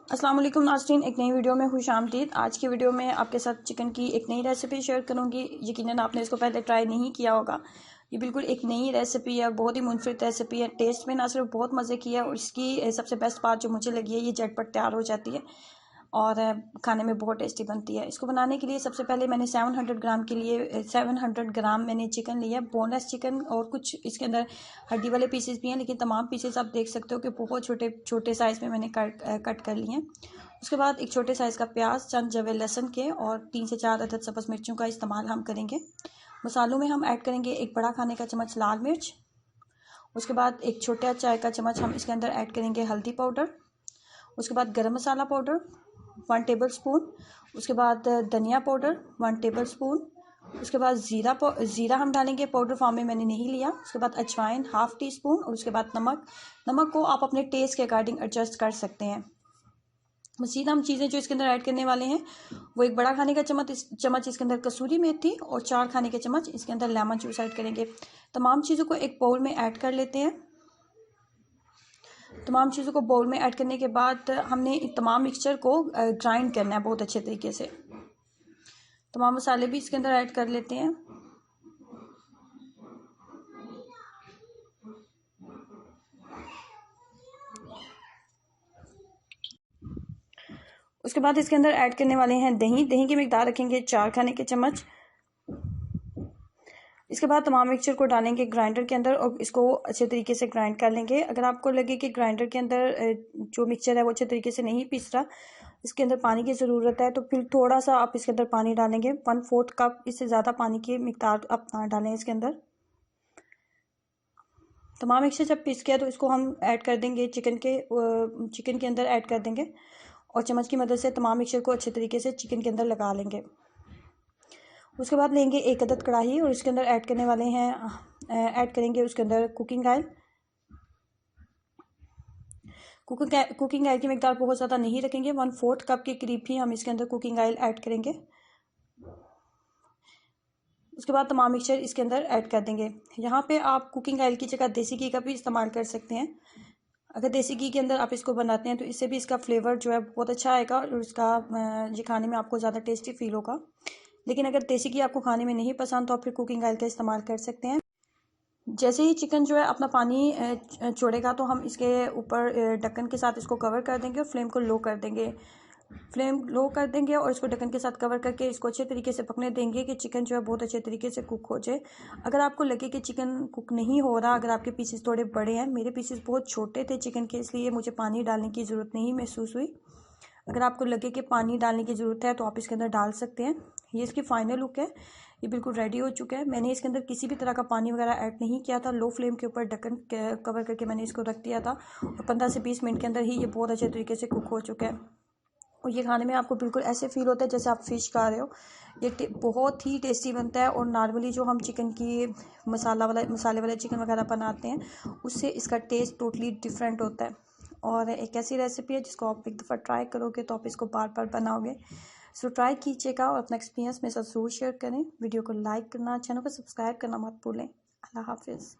अस्सलाम वालेकुम नाज़रीन, एक नई वीडियो में खुश आमदीद। आज की वीडियो में आपके साथ चिकन की एक नई रेसिपी शेयर करूंगी। यकीनन आपने इसको पहले ट्राई नहीं किया होगा। ये बिल्कुल एक नई रेसिपी है, बहुत ही मुनफरिद रेसिपी है। टेस्ट में ना सिर्फ बहुत मज़े की है और इसकी सबसे बेस्ट बात जो मुझे लगी है, ये झटपट तैयार हो जाती है और खाने में बहुत टेस्टी बनती है। इसको बनाने के लिए सबसे पहले मैंने 700 ग्राम मैंने चिकन लिया, बोनलेस चिकन, और कुछ इसके अंदर हड्डी वाले पीसेस भी हैं, लेकिन तमाम पीसेस आप देख सकते हो कि बहुत छोटे छोटे साइज़ में मैंने कट कर लिए हैं। उसके बाद एक छोटे साइज़ का प्याज, चंद जवे लहसुन के और 3 से 4 अदद सब्ज़ मिर्चों का इस्तेमाल हम करेंगे। मसालों में हम ऐड करेंगे एक बड़ा खाने का चम्मच लाल मिर्च। उसके बाद एक छोटा चाय का चम्मच हम इसके अंदर ऐड करेंगे हल्दी पाउडर। उसके बाद गरम मसाला पाउडर 1 टेबल स्पून। उसके बाद धनिया पाउडर 1 टेबल स्पून। उसके बाद ज़ीरा हम डालेंगे, पाउडर फॉर्म में मैंने नहीं लिया। उसके बाद अजवाइन हाफ़ टी स्पून और उसके बाद नमक को आप अपने टेस्ट के अकॉर्डिंग एडजस्ट कर सकते हैं। मज़ीद हम चीज़ें जो इसके अंदर ऐड करने वाले हैं वो एक बड़ा खाने का चम्मच इसके अंदर कसूरी मेथी और 4 खाने के चम्मच इसके अंदर लेमन जूस ऐड करेंगे। तमाम चीज़ों को एक बाउल में ऐड कर लेते हैं। तमाम चीज़ों को बाउल में ऐड करने के बाद हमने तमाम मिक्सचर को ग्राइंड करना है बहुत अच्छे तरीके से। तमाम मसाले भी इसके अंदर ऐड कर लेते हैं। उसके बाद इसके अंदर ऐड करने वाले हैं दही की मिकदार रखेंगे 4 खाने के चम्मच। इसके बाद तमाम मिक्सचर को डालेंगे ग्राइंडर के अंदर और इसको अच्छे तरीके से ग्राइंड कर लेंगे। अगर आपको लगे कि ग्राइंडर के अंदर जो मिक्सचर है वो अच्छे तरीके से नहीं पीस रहा, इसके अंदर पानी की ज़रूरत है, तो फिर थोड़ा सा आप इसके अंदर पानी डालेंगे। 1/4 कप, इससे ज़्यादा पानी की मिकदार आप डालें इसके अंदर। तमाम मिक्सचर जब पीस गया तो इसको हम ऐड कर देंगे चिकन के अंदर ऐड कर देंगे और चम्मच की मदद से तमाम मिक्सचर को अच्छे तरीके से चिकन के अंदर लगा लेंगे। उसके बाद लेंगे एक अदद कढ़ाई और इसके अंदर ऐड करने वाले हैं ऐड करेंगे उसके अंदर कुकिंग ऑयल। कुकिंग ऑयल की मिकदार बहुत ज़्यादा नहीं रखेंगे, 1/4 कप के करीब ही हम इसके अंदर कुकिंग ऑयल ऐड करेंगे। उसके बाद तमाम मिक्सचर इसके अंदर ऐड कर देंगे। यहाँ पे आप कुकिंग ऑयल की जगह देसी घी का भी इस्तेमाल कर सकते हैं। अगर देसी घी के अंदर आप इसको बनाते हैं तो इससे भी इसका फ्लेवर जो है बहुत अच्छा आएगा और इसका ये खाने में आपको ज़्यादा टेस्टी फील होगा। लेकिन अगर देसी घी आपको खाने में नहीं पसंद तो आप फिर कुकिंग ऑयल का इस्तेमाल कर सकते हैं। जैसे ही चिकन जो है अपना पानी छोड़ेगा तो हम इसके ऊपर ढक्कन के साथ इसको कवर कर देंगे और फ्लेम को लो कर देंगे। और इसको ढक्कन के साथ कवर करके इसको अच्छे तरीके से पकने देंगे कि चिकन जो है बहुत अच्छे तरीके से कुक हो जाए। अगर आपको लगे कि चिकन कुक नहीं हो रहा, अगर आपके पीसेस थोड़े बड़े हैं, मेरे पीसेस बहुत छोटे थे चिकन के, इसलिए मुझे पानी डालने की ज़रूरत नहीं महसूस हुई। अगर आपको लगे कि पानी डालने की ज़रूरत है तो आप इसके अंदर डाल सकते हैं। ये इसकी फाइनल लुक है, ये बिल्कुल रेडी हो चुका है। मैंने इसके अंदर किसी भी तरह का पानी वगैरह ऐड नहीं किया था। लो फ्लेम के ऊपर ढक्कन कवर करके मैंने इसको रख दिया था और 15 से 20 मिनट के अंदर ही ये बहुत अच्छे तरीके से कुक हो चुका है और ये खाने में आपको बिल्कुल ऐसे फील होता है जैसे आप फ़िश खा रहे हो। ये बहुत ही टेस्टी बनता है और नॉर्मली जो हम चिकन की मसाले वाले चिकन वगैरह बनाते हैं उससे इसका टेस्ट टोटली डिफरेंट होता है। और एक ऐसी रेसिपी है जिसको आप एक दफ़ा ट्राई करोगे तो आप इसको बार बार बनाओगे। सो ट्राई कीजिएगा और अपना एक्सपीरियंस मेरे साथ ज़रूर शेयर करें। वीडियो को लाइक करना, चैनल को सब्सक्राइब करना मत भूलें। अल्लाह हाफिज़।